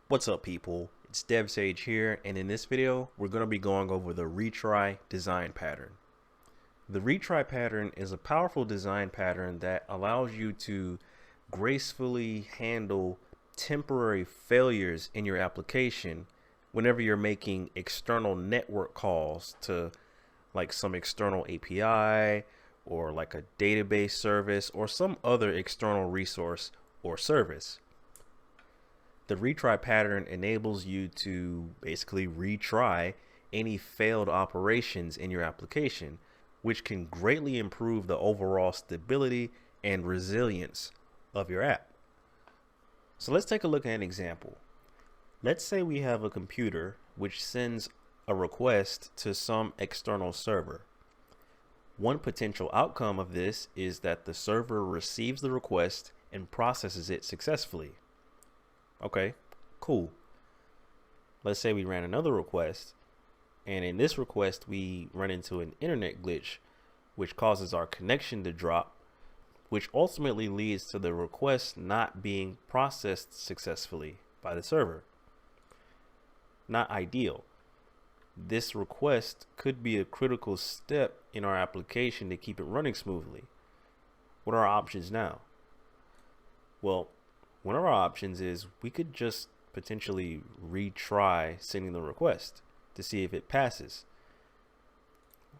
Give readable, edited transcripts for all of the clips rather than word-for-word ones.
What's up, people? It's DevSage here, and in this video we're going to be going over the retry design pattern. The retry pattern is a powerful design pattern that allows you to gracefully handle temporary failures in your application whenever you're making external network calls to like some external API or like a database service or some other external resource or service. The retry pattern enables you to basically retry any failed operations in your application, which can greatly improve the overall stability and resilience of your app. So let's take a look at an example. Let's say we have a computer which sends a request to some external server. One potential outcome of this is that the server receives the request and processes it successfully. Okay, cool. Let's say we ran another request, and in this request we run into an internet glitch which causes our connection to drop, which ultimately leads to the request not being processed successfully by the server. Not ideal. This request could be a critical step in our application to keep it running smoothly. What are our options now? Well, one of our options is we could just potentially retry sending the request to see if it passes.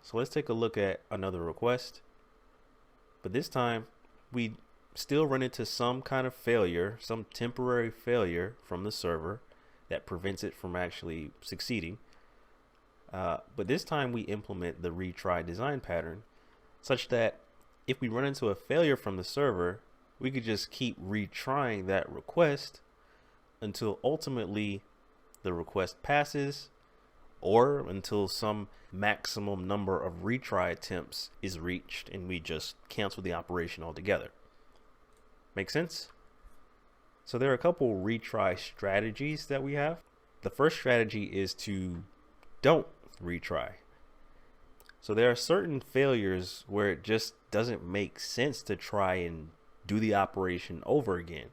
So let's take a look at another request, but this time we still run into some kind of failure, some temporary failure from the server that prevents it from actually succeeding. But this time we implement the retry design pattern such that if we run into a failure from the server, we could just keep retrying that request until ultimately the request passes, or until some maximum number of retry attempts is reached and we just cancel the operation altogether. Make sense? So there are a couple retry strategies that we have. The first strategy is to don't retry. So there are certain failures where it just doesn't make sense to try and do the operation over again.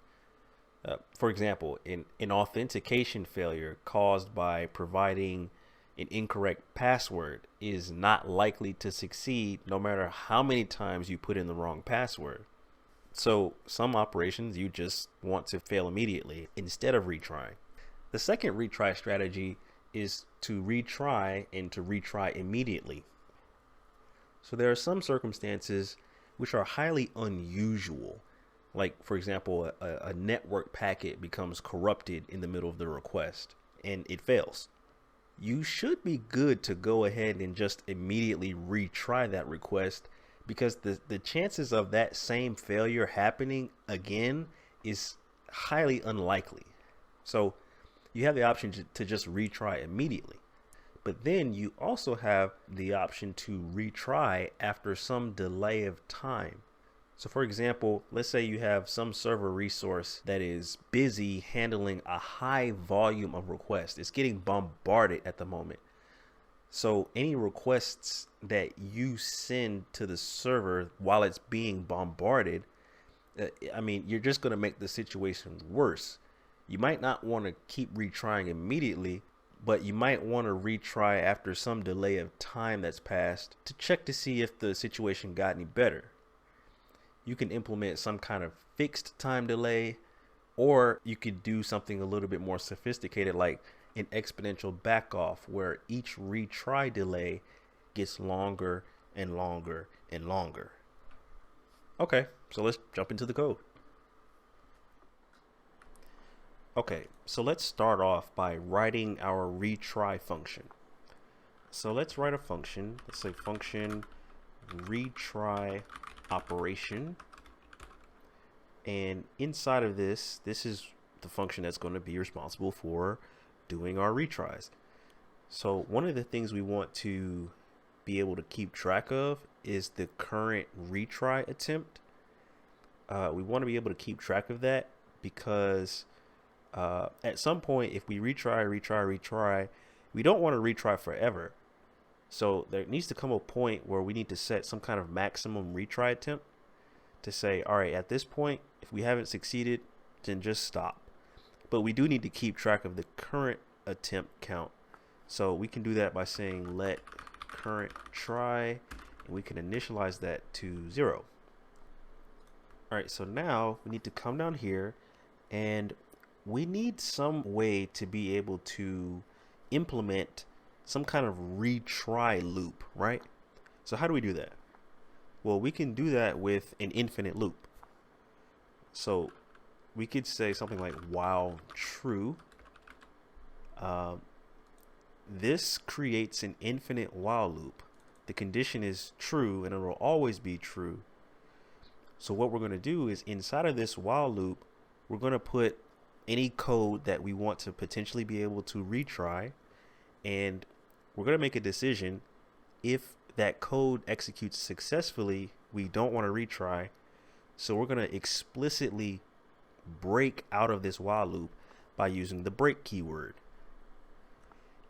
For example, an authentication failure caused by providing an incorrect password is not likely to succeed no matter how many times you put in the wrong password. So some operations you just want to fail immediately instead of retrying. The second retry strategy is to retry and to retry immediately. So there are some circumstances which are highly unusual. Like, for example, a network packet becomes corrupted in the middle of the request and it fails. You should be good to go ahead and just immediately retry that request, because the chances of that same failure happening again is highly unlikely. So you have the option to just retry immediately. But then you also have the option to retry after some delay of time. So for example, let's say you have some server resource that is busy handling a high volume of requests. It's getting bombarded at the moment. So any requests that you send to the server while it's being bombarded, you're just going to make the situation worse. You might not want to keep retrying immediately, but you might want to retry after some delay of time that's passed to check to see if the situation got any better. You can implement some kind of fixed time delay, or you could do something a little bit more sophisticated like an exponential backoff, where each retry delay gets longer and longer and longer. Okay, so let's jump into the code. Okay, so let's start off by writing our retry function. So let's write a function. Let's say function retry operation, and inside of this is the function that's going to be responsible for doing our retries. So one of the things we want to be able to keep track of is the current retry attempt. We want to be able to keep track of that because at some point, if we retry, we don't want to retry forever. So there needs to come a point where we need to set some kind of maximum retry attempt to say, all right, at this point, if we haven't succeeded, then just stop. But we do need to keep track of the current attempt count. So we can do that by saying let current try, and we can initialize that to 0. All right, so now we need to come down here, and we need some way to be able to implement some kind of retry loop, right? So how do we do that? Well, we can do that with an infinite loop. So we could say something like while true. This creates an infinite while loop. The condition is true and it will always be true. So what we're going to do is inside of this while loop, we're going to put any code that we want to potentially be able to retry, and we're going to make a decision. If that code executes successfully, we don't want to retry. So we're going to explicitly break out of this while loop by using the break keyword.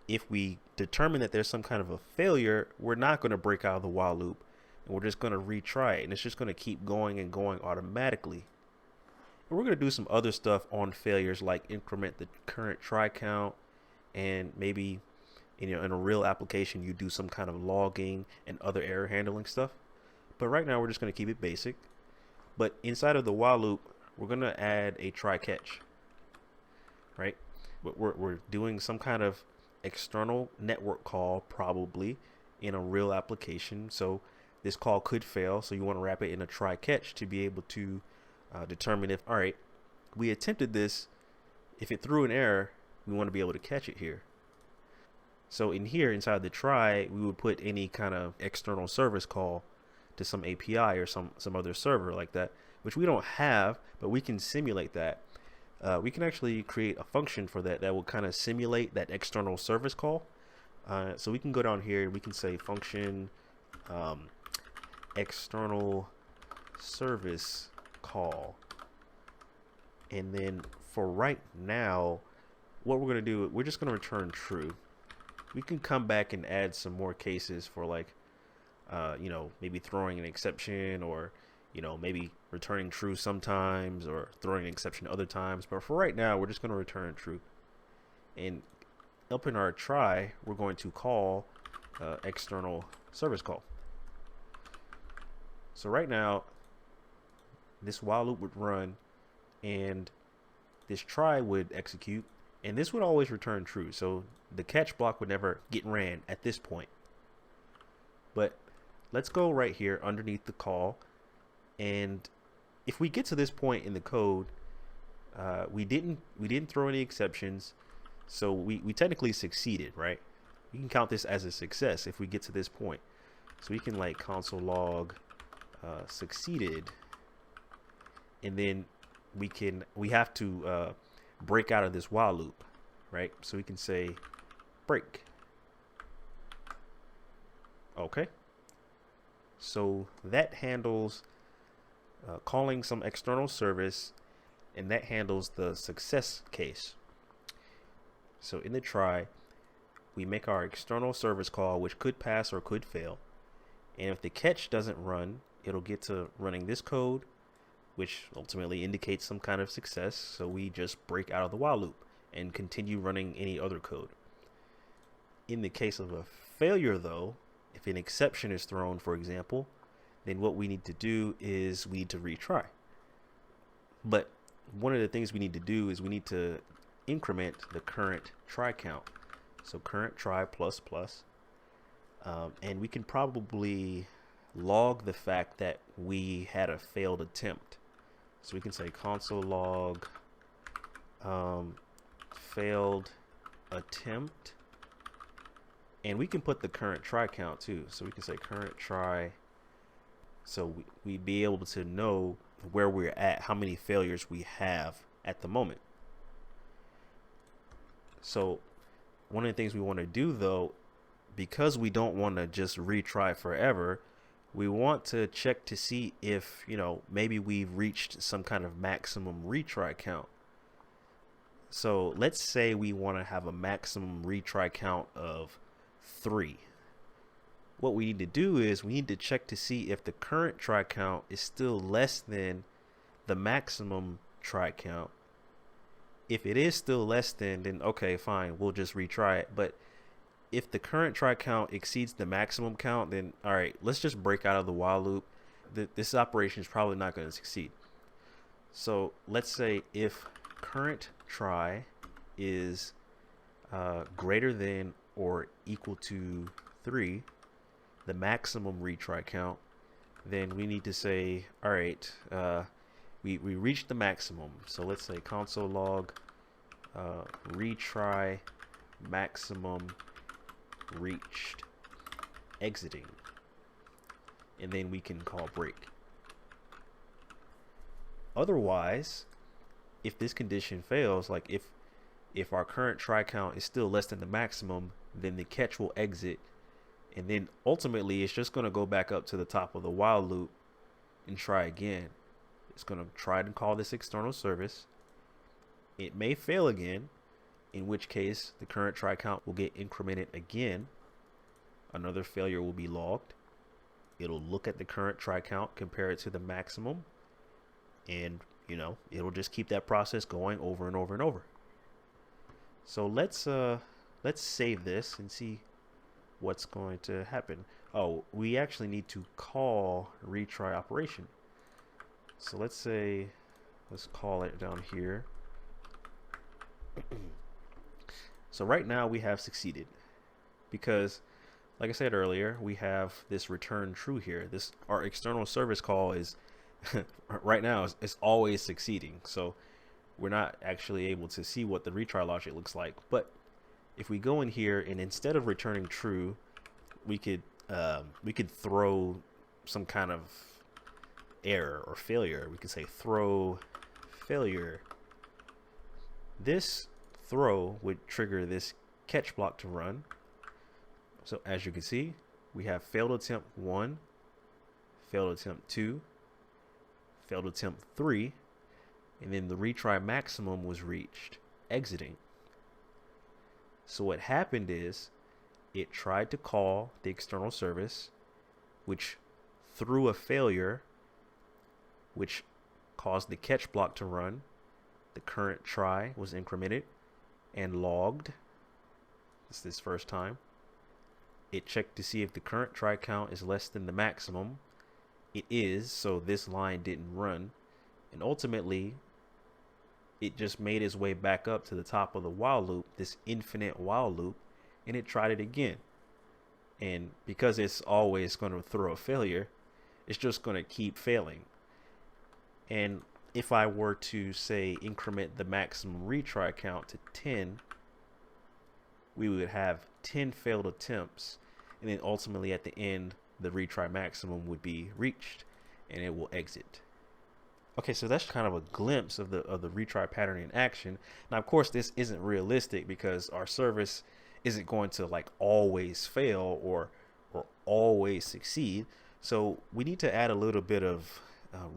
If we determine that there's some kind of a failure, we're not going to break out of the while loop, and we're just going to retry it, and it's just going to keep going and going automatically. And we're going to do some other stuff on failures, like increment the current try count, and maybe in a real application you do some kind of logging and other error handling stuff. But right now we're just going to keep it basic. But inside of the while loop, we're going to add a try catch, right? We're doing some kind of external network call, probably in a real application. So this call could fail, so you want to wrap it in a try catch to be able to determine if, all right, we attempted this. If it threw an error, we want to be able to catch it here. So in here, inside the try, we would put any kind of external service call to some API or some other server like that, which we don't have, but we can simulate that. We can actually create a function for that will kind of simulate that external service call. So we can go down here and we can say function external service call. And then for right now, what we're going to do, we're just going to return true. We can come back and add some more cases for, like, maybe throwing an exception, or maybe returning true sometimes, or throwing an exception other times. But for right now, we're just going to return true. And up in our try, we're going to call external service call. So right now, this while loop would run, and this try would execute, and this would always return true. So the catch block would never get ran at this point. But let's go right here underneath the call, and if we get to this point in the code, we didn't throw any exceptions, so we technically succeeded, right? You can count this as a success if we get to this point. So we can like console log succeeded, and then we have to break out of this while loop, right? So we can say break. Okay. So that handles calling some external service, and that handles the success case. So in the try, we make our external service call, which could pass or could fail. And if the catch doesn't run, it'll get to running this code, which ultimately indicates some kind of success. So we just break out of the while loop and continue running any other code. In the case of a failure, though, if an exception is thrown, for example, then what we need to do is we need to retry. But one of the things we need to do is we need to increment the current try count. So current try plus plus. And we can probably log the fact that we had a failed attempt. So we can say console log failed attempt. And we can put the current try count too. So we can say current try. So we'd be able to know where we're at, how many failures we have at the moment. So one of the things we want to do, though, because we don't want to just retry forever, we want to check to see if, maybe we've reached some kind of maximum retry count. So let's say we want to have a maximum retry count of 3. what we need to do is we need to check to see if the current try count is still less than the maximum try count. If it is still less than, then okay, fine, we'll just retry it. But if the current try count exceeds the maximum count, then all right, let's just break out of the while loop. This operation is probably not going to succeed. So let's say if current try is greater than or equal to 3, the maximum retry count, then we need to say, all right, we reached the maximum. So let's say console log retry maximum reached exiting, and then we can call break. Otherwise, if this condition fails, like if our current try count is still less than the maximum, then the catch will exit, and then ultimately it's just going to go back up to the top of the while loop and try again. It's going to try to call this external service. It may fail again, in which case the current try count will get incremented again. Another failure will be logged. It'll look at the current try count, compare it to the maximum, and it'll just keep that process going over and over and over. So let's save this and see what's going to happen. Oh, we actually need to call retry operation. So let's call it down here. So right now we have succeeded because, like I said earlier, we have this return true here. Our external service call is right now it's always succeeding. So we're not actually able to see what the retry logic looks like. But if we go in here and instead of returning true, we could throw some kind of error or failure. We could say throw failure. This throw would trigger this catch block to run. So as you can see, we have failed attempt 1, failed attempt 2, failed attempt 3, and then the retry maximum was reached, exiting. So what happened is it tried to call the external service, which threw a failure, which caused the catch block to run. The current try was incremented and logged. This first time. It checked to see if the current try count is less than the maximum. It is, so this line didn't run. And ultimately, it just made its way back up to the top of the while loop, this infinite while loop, and it tried it again. And because it's always going to throw a failure, it's just going to keep failing. And if I were to say increment the maximum retry count to 10, we would have 10 failed attempts, and then ultimately at the end the retry maximum would be reached and it will exit. Okay, so that's kind of a glimpse of the retry pattern in action. Now of course this isn't realistic because our service isn't going to like always fail or always succeed, so we need to add a little bit of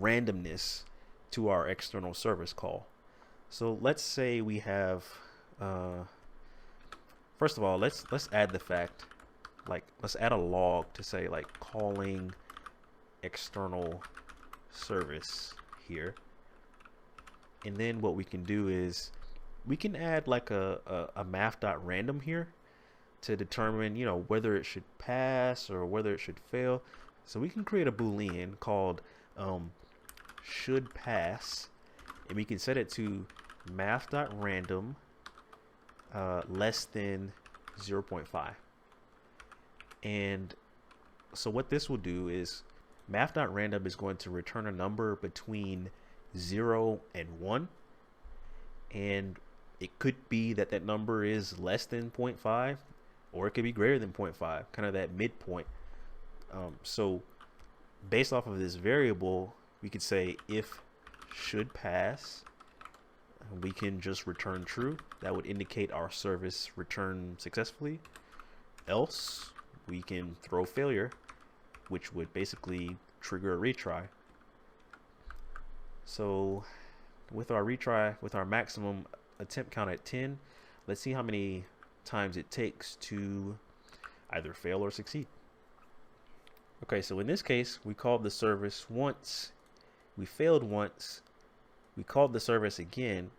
randomness to our external service call. So let's say we have first of all, let's add the fact, like let's add a log to say like calling external service here. And then what we can do is we can add like a math.random here to determine, whether it should pass or whether it should fail. So we can create a Boolean called should pass, and we can set it to math.random less than 0.5. And so what this will do is math.random is going to return a number between 0 and 1, and it could be that that number is less than 0.5 or it could be greater than 0.5, kind of that midpoint. So based off of this variable, we could say if should pass, we can just return true. That would indicate our service returned successfully. Else we can throw failure, which would basically trigger a retry. So with our retry, with our maximum attempt count at 10, let's see how many times it takes to either fail or succeed. Okay, so in this case, we called the service once, we failed once, we called the service again,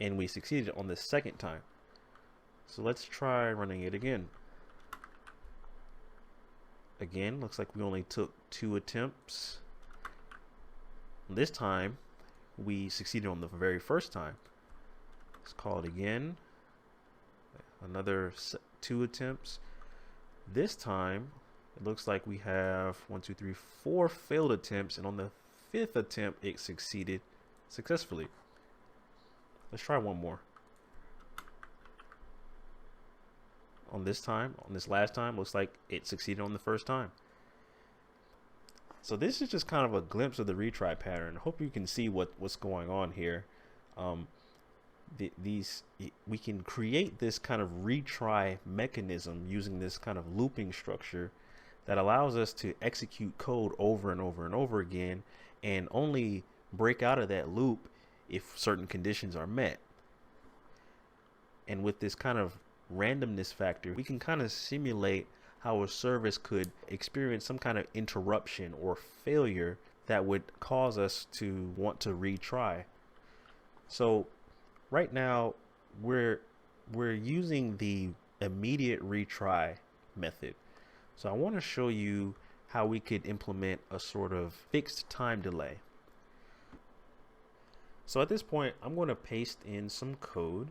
and we succeeded on the second time. So let's try running it again. Again, looks like we only took 2 attempts. This time, we succeeded on the very first time. Let's call it again. Another 2 attempts. This time, it looks like we have 1, 2, 3, 4 failed attempts, and on the 5th attempt, it succeeded successfully. Let's try one more. On this last time, looks like it succeeded on the first time. So this is just kind of a glimpse of the retry pattern. I hope you can see what's going on here. We can create this kind of retry mechanism using this kind of looping structure that allows us to execute code over and over and over again, and only break out of that loop if certain conditions are met. And with this kind of randomness factor, we can kind of simulate how a service could experience some kind of interruption or failure that would cause us to want to retry. So right now we're using the immediate retry method. So I want to show you how we could implement a sort of fixed time delay. So at this point, I'm going to paste in some code,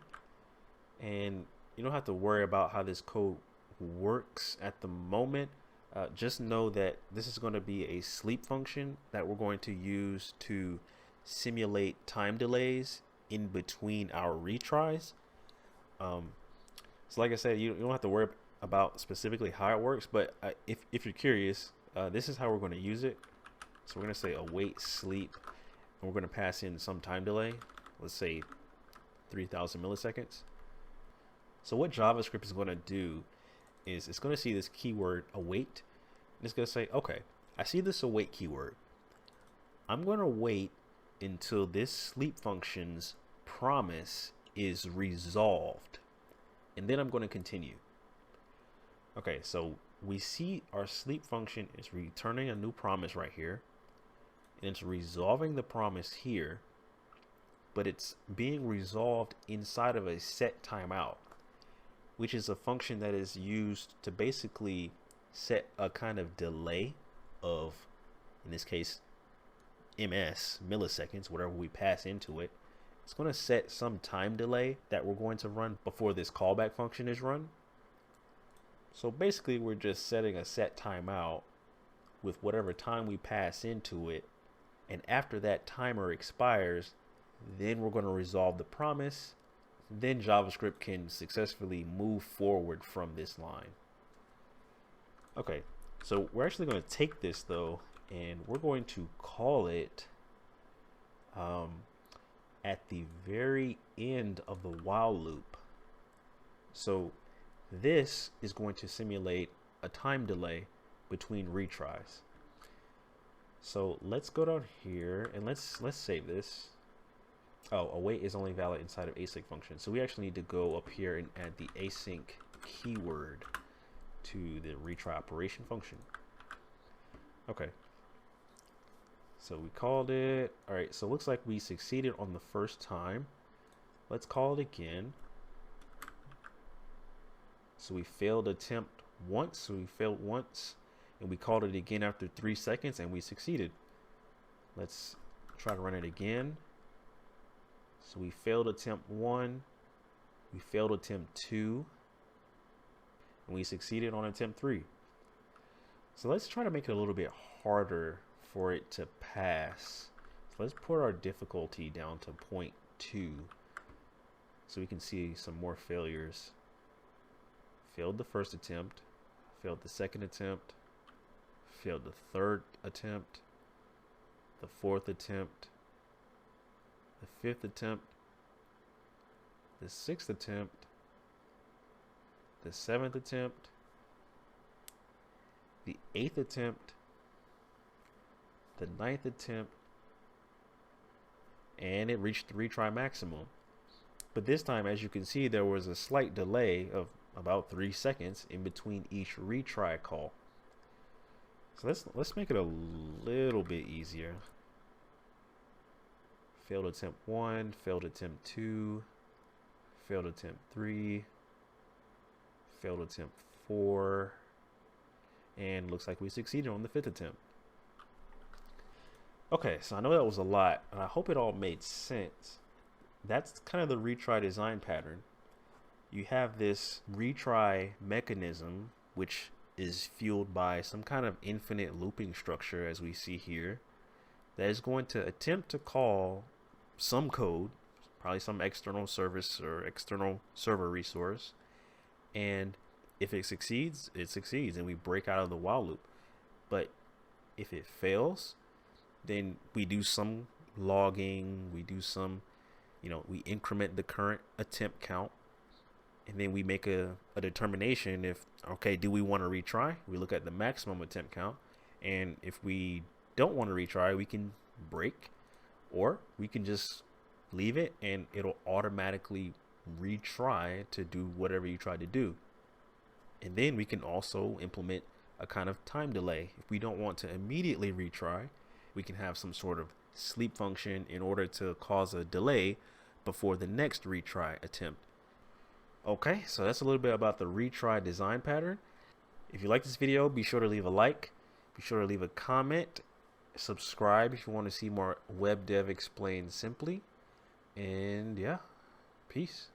and you don't have to worry about how this code works at the moment. Just know that this is going to be a sleep function that we're going to use to simulate time delays in between our retries. So like I said, you don't have to worry about specifically how it works, but if you're curious, this is how we're going to use it. So we're going to say await sleep, and we're going to pass in some time delay. Let's say 3000 milliseconds. So what JavaScript is going to do is it's going to see this keyword await, and it's going to say, okay, I see this await keyword. I'm going to wait until this sleep function's promise is resolved, and then I'm going to continue. Okay, so we see our sleep function is returning a new promise right here, and it's resolving the promise here, but it's being resolved inside of a set timeout, which is a function that is used to basically set a kind of delay of, in this case, milliseconds, whatever we pass into it. It's going to set some time delay that we're going to run before this callback function is run. So basically, we're just setting a set timeout with whatever time we pass into it, and after that timer expires, then we're going to resolve the promise. Then JavaScript can successfully move forward from this line. Okay, so we're actually going to take this though, and we're going to call it at the very end of the while loop. So this is going to simulate a time delay between retries. So let's go down here and let's save this. Oh, await is only valid inside of async function. So we actually need to go up here and add the async keyword to the retry operation function. Okay. So we called it. All right. So it looks like we succeeded on the first time. Let's call it again. So we failed attempt once. So we failed once, and we called it again after 3 seconds, and we succeeded. Let's try to run it again. So we failed attempt 1, we failed attempt 2, and we succeeded on attempt 3. So let's try to make it a little bit harder for it to pass. So let's put our difficulty down to 0.2 so we can see some more failures. Failed the first attempt, failed the second attempt, failed the third attempt, the fourth attempt, the fifth attempt, the sixth attempt, the seventh attempt, the eighth attempt, the ninth attempt, and it reached the retry maximum. But this time, as you can see, there was a slight delay of about 3 seconds in between each retry call. So let's make it a little bit easier. Failed attempt 1, failed attempt 2, failed attempt 3, failed attempt 4, and looks like we succeeded on the 5th attempt. Okay, so I know that was a lot, and I hope it all made sense. That's kind of the retry design pattern. You have this retry mechanism, which is fueled by some kind of infinite looping structure, as we see here, that is going to attempt to call some code, probably some external service or external server resource, and if it succeeds, and we break out of the while loop. But if it fails, then we do some logging, we do some, we increment the current attempt count, and then we make a determination if, okay, do we want to retry? We look at the maximum attempt count, and if we don't want to retry, we can break, or we can just leave it and it'll automatically retry to do whatever you tried to do. And then we can also implement a kind of time delay. If we don't want to immediately retry, we can have some sort of sleep function in order to cause a delay before the next retry attempt. Okay, so that's a little bit about the retry design pattern. If you like this video, be sure to leave a like, be sure to leave a comment, subscribe if you want to see more web dev explained simply, and yeah, peace.